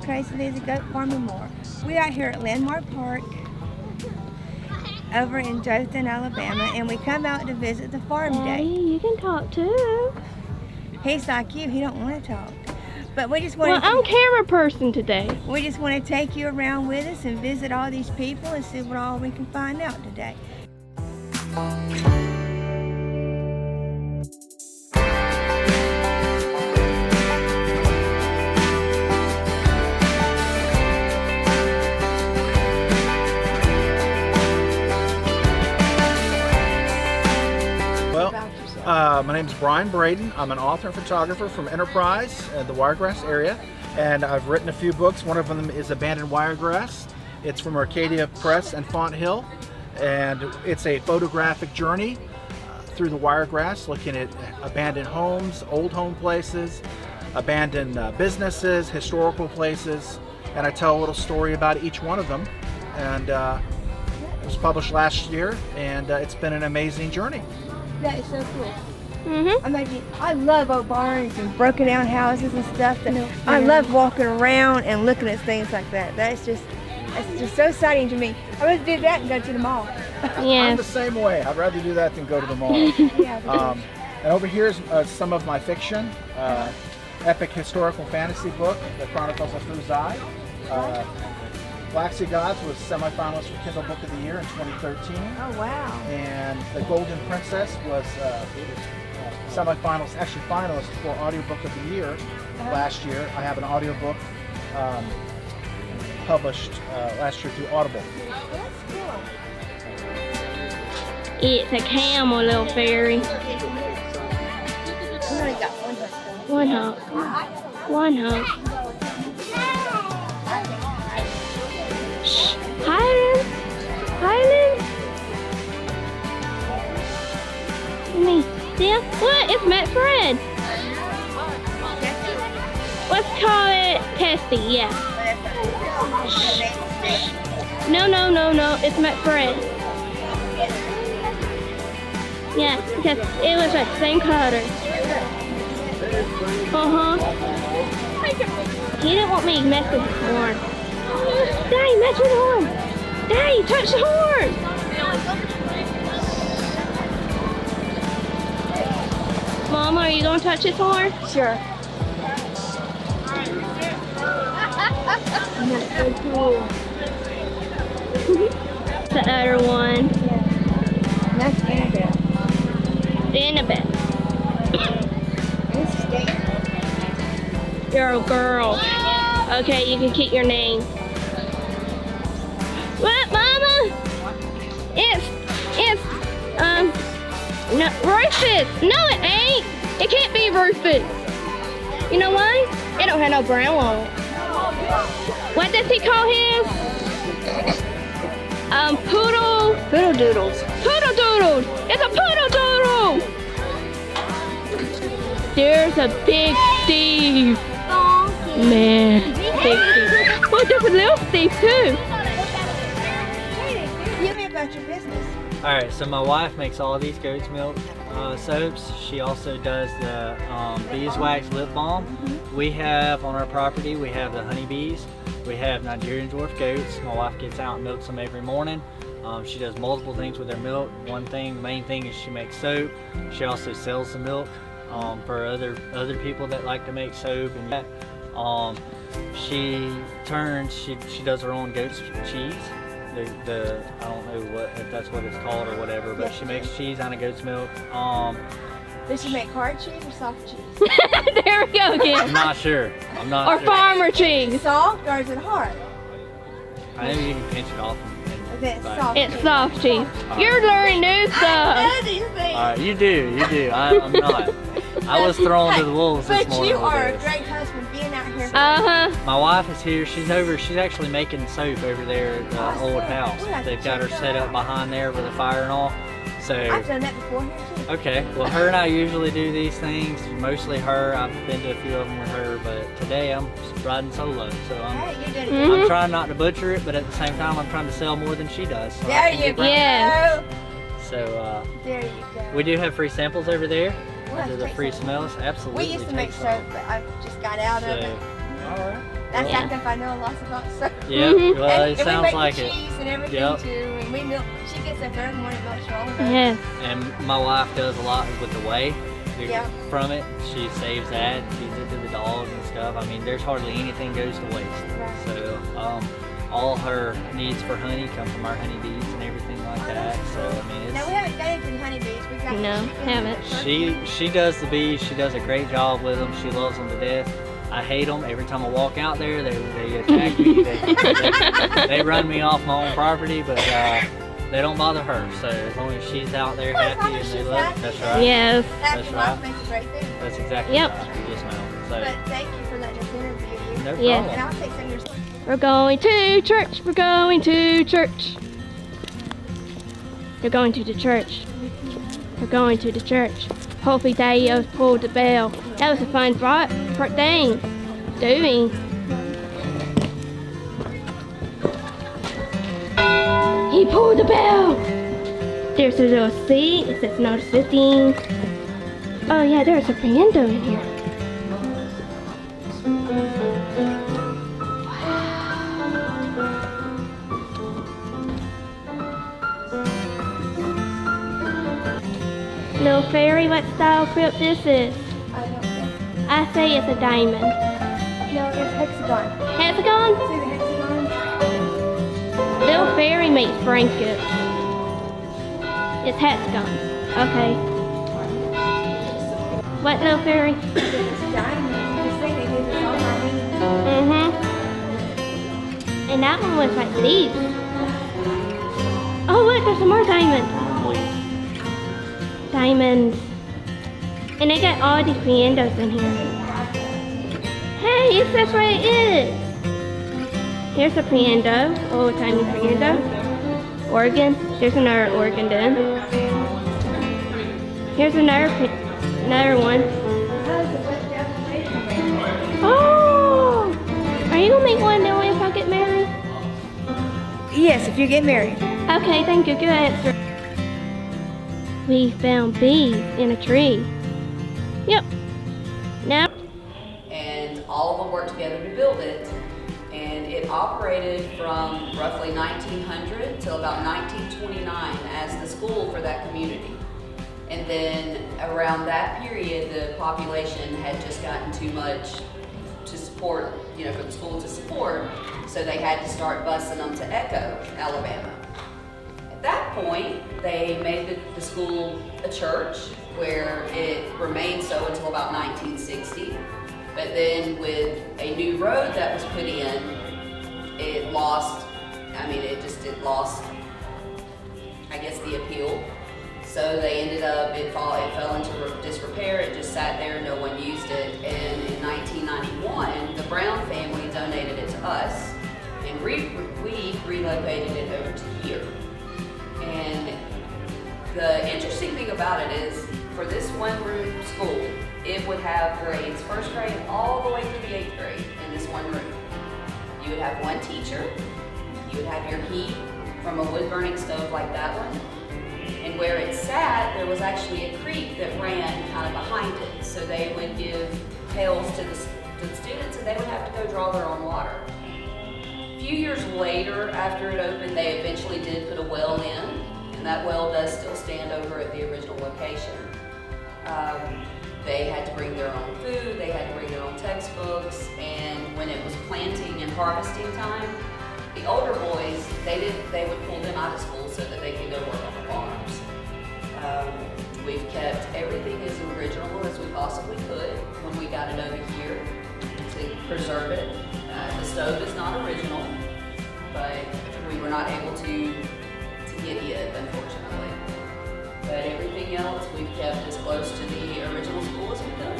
Crazy Lizzie Goat Farm and more. We are here at Landmark Park over in Dothan, Alabama, and we come out to visit the farm Daddy, day. you can talk too. He's like you, he don't want to talk. But we just Well, want I'm camera person today. we just want to take you around with us and visit all these people and see what all we can find out today. My name is Brian Braden. I'm an author and photographer from Enterprise, the Wiregrass area, and I've written a few books. One of them is Abandoned Wiregrass. It's from Arcadia Press and Font Hill, and it's a photographic journey through the wiregrass, looking at abandoned homes, old home places, abandoned businesses, historical places, and I tell a little story about each one of them. And it was published last year, and it's been an amazing journey. That is so cool. I love old barns and broken down houses and stuff. I love walking around and looking at things like that. That's just so exciting to me. I'd rather do that and go to the mall. I'm the same way. I'd rather do that than go to the mall. And over here is some of my fiction, epic historical fantasy book, The Chronicles of Fuzai. Black Sea Gods was semi-finalist for Kindle Book of the Year in 2013. Oh wow! And The Golden Princess was semi-finalist, actually finalist for Audiobook of the Year last year. I have an audiobook published last year through Audible. That's cool. It's a camel, little fairy. One hump. One hump. Shh. Highland. Highland. Me. Yeah. What? It's Matt Fred. Let's call it Tessie. Yeah. No. It's Matt Fred. Yeah, because it was like the same color. He didn't want me to mess with his horn. Daddy, mess with the horn. Daddy, touch the horn. Mama, are you going to touch his horn? Sure. That's so cool. The other one. That's Annabelle. Annabelle. This is Dana. You're a girl. Okay, you can keep your name. What, Mama? It's no, Rufus. No, it ain't. It can't be Rufus. You know why? It don't have no brown on it. What does he call his? Poodle. Poodle doodles. Poodle doodles. It's a poodle doodle. There's a big Steve. Man, big Steve. Well, there's a little Steve too. Tell me about your business. Alright, so my wife makes all of these goat's milk soaps. She also does the beeswax lip balm. We have on our property, we have the honeybees. We have Nigerian dwarf goats. My wife gets out and milks them every morning. She does multiple things with their milk. One thing, the main thing is she makes soap. She also sells the milk for other people that like to make soap and that. She does her own goat's cheese. I don't know if that's what it's called or whatever, but she makes cheese out of goat's milk. Does she make hard cheese or soft cheese? There we go again. I'm not sure. I'm not Or sure. farmer Is cheese. it soft or is it hard? I think you can pinch it off. Is it soft? It's soft cheese. You're learning new stuff. These things. You do. I'm not. I was thrown to the wolves this But morning. you are a with this. great husband being out here. My wife is here. She's actually making soap over there at the old house. They've got her set up behind there with a fire and all. So I've done that before here too. okay, well her and I usually do these things. Mostly her. I've been to a few of them with her, but today I'm riding solo. So Hey, you did it. I'm trying not to butcher it, but at the same time I'm trying to sell more than she does. So There you go. Yes. So There you go. we do have free samples over there. We'll have to The take free some. smells, absolutely. We used to make take some. soap, but I just got out of it. So, all right. That's Yeah. how stuff I know lots about soap. Yep. Well, it And we sounds make like the it. cheese and everything Yep. too, and we milk. She gets up every morning, milks for all of us. Yes. And my wife does a lot with the whey Yeah. from it. She saves that, feeds it to the dogs and stuff. I mean, there's hardly anything goes to waste. Right. So all her needs for honey come from our honeybees and everything like that. So I mean, No, we haven't got anything honeybees. We got No, chickens. haven't. she does the bees. She does a great job with them. She loves them to death. I hate them. Every time I walk out there, they attack me. They run me off my own property, but they don't bother her. So as long as she's out there Well, as long happy and as they she's love, happy. that's right. Yes. Happy That's life right. makes a great thing. That's exactly Yep. right. Yes, ma'am. So But thank you for letting us interview you. no Yes. problem. And I'll take some of your stuff. We're going to church. We're going to church. You're going to the church. We're going to the church. Hopefully they pulled the bell. That was a fun thing doing. He pulled the bell. There's a little seat. It says notice 15. Oh yeah, there's a piano in here. Little fairy, what style quilt this is? I don't know. I say it's a diamond. No, it's hexagon. Hexagon? See the hexagon? Little fairy makes blankets. It's hexagon. Okay. What little fairy? It's diamonds. You say they did this all my hand. And that one was like leaves. Oh look, there's some more diamonds. Diamonds. And they got all these pianos in here. Hey, it says where it is. Here's a piano, old timey piano. Organ. There's another organ then. Here's another one. Oh! Are you gonna make one now if I get married? Yes, if you get married. Okay, thank you. Good answer. We found bees in a tree. Yep. Now. And all of them worked together to build it. And it operated from roughly 1900 till about 1929 as the school for that community. And then around that period, the population had just gotten too much to support, for the school to support, so they had to start busing them to Echo, Alabama. At that point, they made the school a church, where it remained so until about 1960. But then with a new road that was put in, it lost, I guess, the appeal. So they ended up, it fell into disrepair, it just sat there, no one used it. And in 1991, the Brown family donated it to us, and we relocated it over to here. And the interesting thing about it is, for this one-room school, it would have grades, first grade all the way through the 8th grade in this one room. You would have one teacher, you would have your heat from a wood-burning stove like that one, and where it sat, there was actually a creek that ran kind of behind it. So they would give pails to the students, and they would have to go draw their own water. A few years later, after it opened, they eventually did put a well in, and that well does still stand over at the original location. They had to bring their own food, they had to bring their own textbooks, and when it was planting and harvesting time, the older boys, they would pull them out of school so that they could go work on the farms. We've kept everything as original as we possibly could when we got it over here to preserve it. The stove is not original, but we were not able to get it, unfortunately. But everything else we've kept as close to the original school as we could.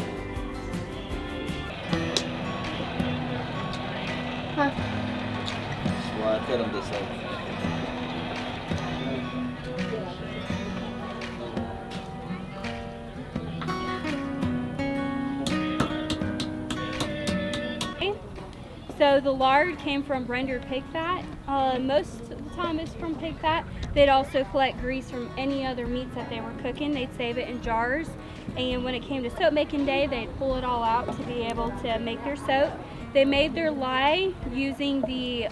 Well, I cut them this way. So the lard came from rendered pig fat. Most of the time it's from pig fat. They'd also collect grease from any other meats that they were cooking. They'd save it in jars. And when it came to soap making day, they'd pull it all out to be able to make their soap. They made their lye using the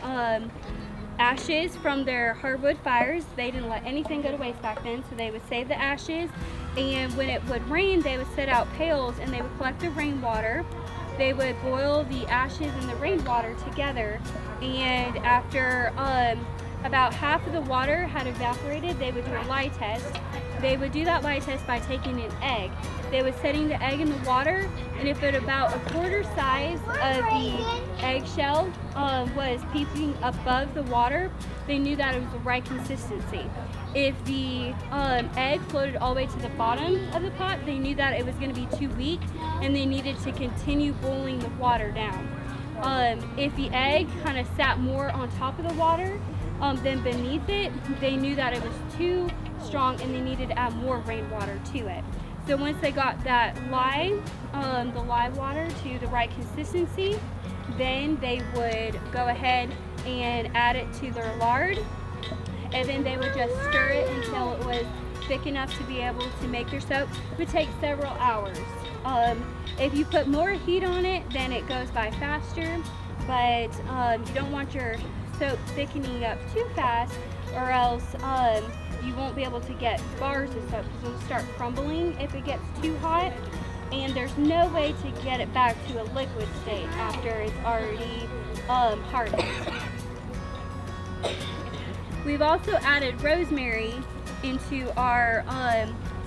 ashes from their hardwood fires. They didn't let anything go to waste back then, so they would save the ashes, and when it would rain, they would set out pails and they would collect the rainwater. They would boil the ashes and the rainwater together, and after about half of the water had evaporated, they would do a lye test. They would do that lye test by taking an egg. They would setting the egg in the water, and if it about a quarter size of the eggshell was peeping above the water, they knew that it was the right consistency. If the egg floated all the way to the bottom of the pot, they knew that it was going to be too weak and they needed to continue boiling the water down. If the egg kind of sat more on top of the water than beneath it, they knew that it was too strong and they needed to add more rainwater to it. So once they got that lye, the lye water to the right consistency, then they would go ahead and add it to their lard, and then they would just stir it until it was thick enough to be able to make their soap. It would take several hours. If you put more heat on it, then it goes by faster, but you don't want your soap thickening up too fast, or else you won't be able to get bars of soap because it'll start crumbling if it gets too hot, and there's no way to get it back to a liquid state after it's already hardened. We've also added rosemary into our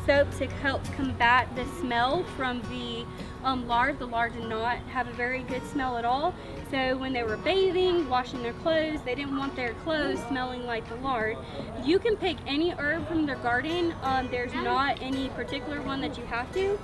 soap to help combat the smell from the lard. The lard did not have a very good smell at all. So when they were bathing, washing their clothes, they didn't want their clothes smelling like the lard. You can pick any herb from their garden. There's not any particular one that you have to.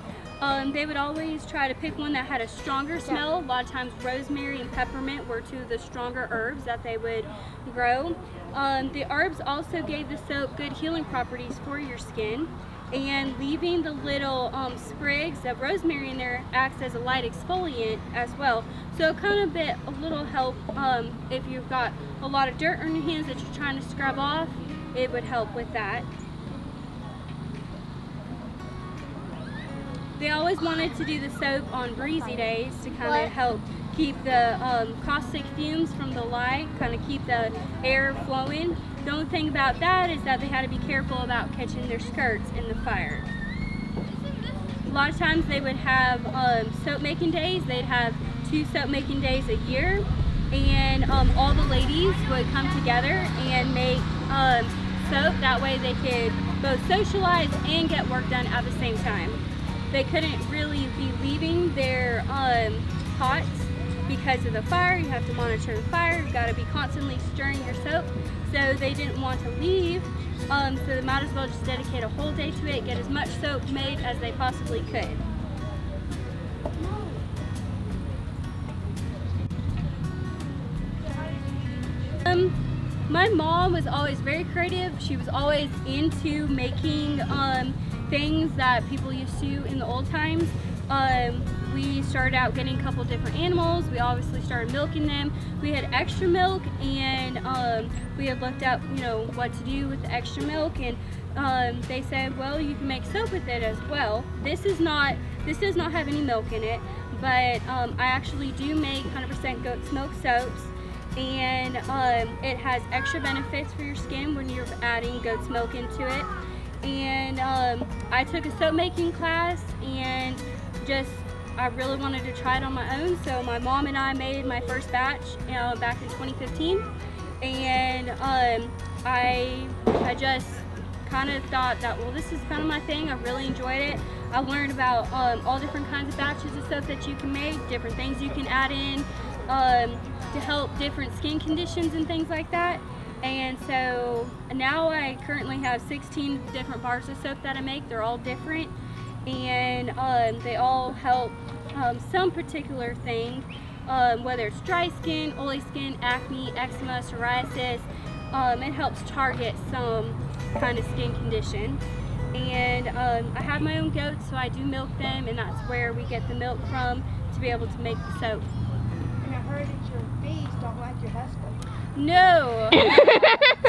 They would always try to pick one that had a stronger smell. A lot of times rosemary and peppermint were two of the stronger herbs that they would grow. The herbs also gave the soap good healing properties for your skin, and leaving the little sprigs of rosemary in there acts as a light exfoliant as well. So kind of a little help if you've got a lot of dirt on your hands that you're trying to scrub off, it would help with that. They always wanted to do the soap on breezy days to kind of help keep the caustic fumes from the lye, kind of keep the air flowing. The only thing about that is that they had to be careful about catching their skirts in the fire. A lot of times they would have soap making days. They'd have 2 soap making days a year, and all the ladies would come together and make soap. That way they could both socialize and get work done at the same time. They couldn't really be leaving their pots because of the fire. You have to monitor the fire. You got to be constantly stirring your soap. So they didn't want to leave. So they might as well just dedicate a whole day to it, get as much soap made as they possibly could. My mom was always very creative. She was always into making things that people used to in the old times. We started out getting a couple different animals. We obviously started milking them. We had extra milk, and we had looked up, what to do with the extra milk, and they said, well, you can make soap with it as well. This does not have any milk in it, but I actually do make 100% goat's milk soaps, and it has extra benefits for your skin when you're adding goat's milk into it. And I took a soap making class, and I really wanted to try it on my own, so my mom and I made my first batch back in 2015, and I just kind of thought that, well, this is kind of my thing. I really enjoyed it. I learned about all different kinds of batches of soap that you can make, different things you can add in to help different skin conditions and things like that. And so now I currently have 16 different bars of soap that I make. They're all different, and they all help some particular thing, whether it's dry skin, oily skin, acne, eczema, psoriasis. It helps target some kind of skin condition. And I have my own goats, so I do milk them, and that's where we get the milk from to be able to make the soap. And I heard that your bees don't like your husband. No.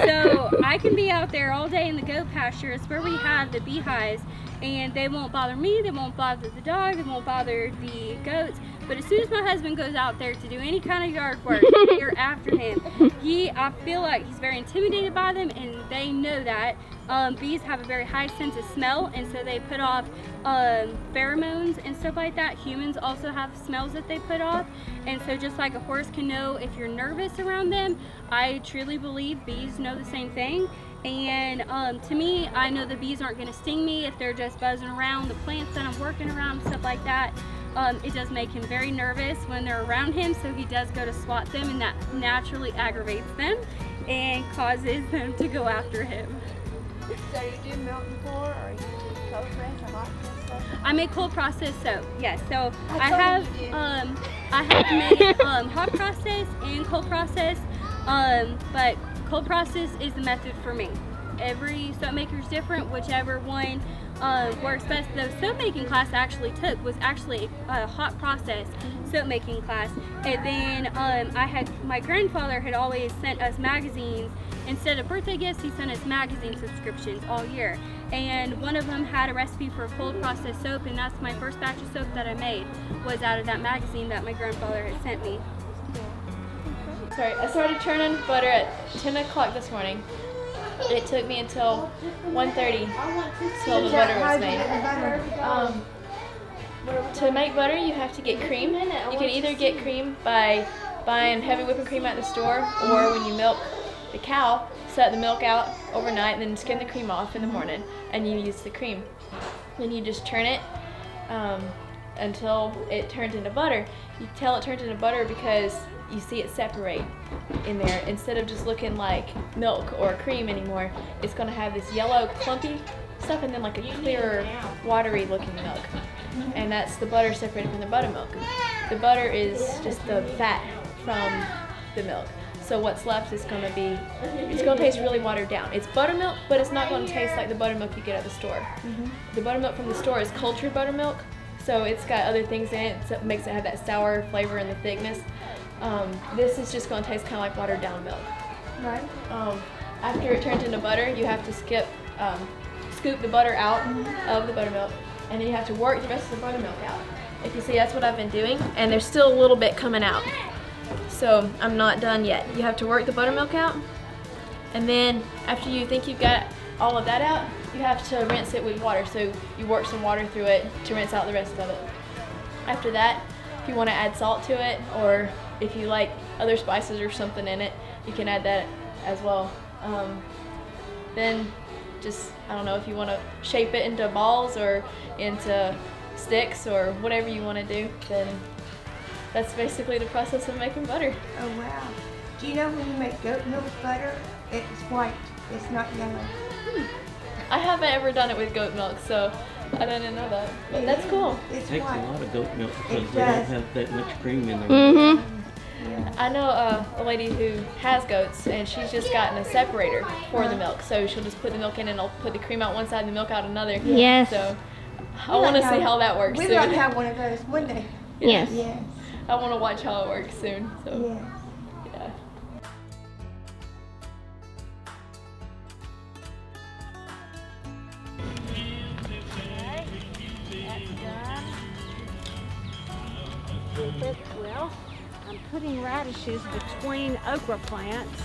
So I can be out there all day in the goat pasture. It's where we have the beehives, and they won't bother me, they won't bother the dog, they won't bother the goats. But as soon as my husband goes out there to do any kind of yard work, they're after him. I feel like he's very intimidated by them, and they know that. Bees have a very high sense of smell, and so they put off pheromones and stuff like that. Humans also have smells that they put off, and so just like a horse can know if you're nervous around them, I truly believe bees know the same thing. And to me, I know the bees aren't going to sting me if they're just buzzing around the plants that I'm working around and stuff like that. It does make him very nervous when they're around him, so he does go to swat them, and that naturally aggravates them and causes them to go after him. So you do melt and pour, or you do cold press or hot press stuff? I make cold process soap, yes. So I have made hot process and cold process, but cold process is the method for me. Every soap maker is different, whichever one works best. The soap making class I actually took was actually a hot process soap making class, and then my grandfather had always sent us magazines. Instead of birthday gifts, he sent us magazine subscriptions all year, and one of them had a recipe for cold process soap, and that's my first batch of soap that I made was out of that magazine that my grandfather had sent me. Sorry, I started churning butter at 10 o'clock this morning. It took me until 1:30 till the butter was made. To make butter, you have to get cream. You can either get cream by buying heavy whipping cream at the store, or when you milk the cow, set the milk out overnight and then skim the cream off in the morning, and you use the cream. Then you just churn it until it turns into butter. You tell it turns into butter because you see it separate in there. Instead of just looking like milk or cream anymore, it's going to have this yellow clumpy stuff and then like a clearer, watery looking milk. And that's the butter separated from the buttermilk. The butter is just the fat from the milk. So what's left is going to be, it's going to taste really watered down. It's buttermilk, but it's not going to taste like the buttermilk you get at the store. The buttermilk from the store is cultured buttermilk, so it's got other things in it that makes it have that sour flavor and the thickness. This is just going to taste kind of like watered down milk. Right. After it turns into butter, you have to scoop the butter out of the buttermilk, and then you have to work the rest of the buttermilk out. If you see, that's what I've been doing, and there's still a little bit coming out. So I'm not done yet. You have to work the buttermilk out, and then after you think you've got all of that out, you have to rinse it with water. So you work some water through it to rinse out the rest of it. After that, if you want to add salt to it, or if you like other spices or something in it, you can add that as well. Then just, I don't know, if you want to shape it into balls or into sticks or whatever you want to do, then that's basically the process of making butter. Oh wow. Do you know when you make goat milk butter, it's white, it's not yellow? I haven't ever done it with goat milk, so I didn't know that. But that's cool. It's It takes white. a lot of goat milk because It they don't does. have that much cream in there. Mm-hmm. I know a lady who has goats, and she's just gotten a separator for the milk. So she'll just put the milk in, and I'll put the cream out one side and the milk out another. Yes. So I want to see how that works We'd soon. like to have one of those one day. Yes. Yes. I want to watch how it works soon. So Yes. yeah. Well, I'm putting radishes between okra plants.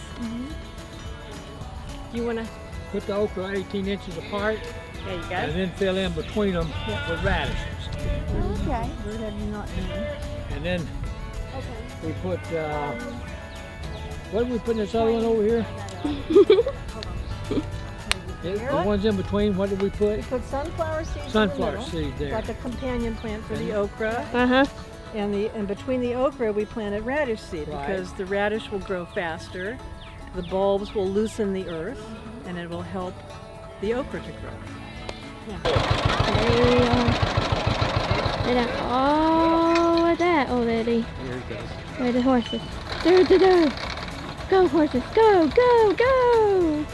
You want to, Put the okra 18 inches apart there you and go. then fill in between them with radishes. Okay. What have you not done? And then we put, what did we put in this other one over here? The ones in between, what did we put? Put sunflower seeds Sunflower in the middle, seed there. like a companion plant for the okra. Uh-huh. And between the okra, we planted radish seed Right. because the radish will grow faster. The bulbs will loosen the earth, and it will help the okra to grow. There we are. Look at all of that already. There it goes. Where are the horses? There. Go horses, go, go, go!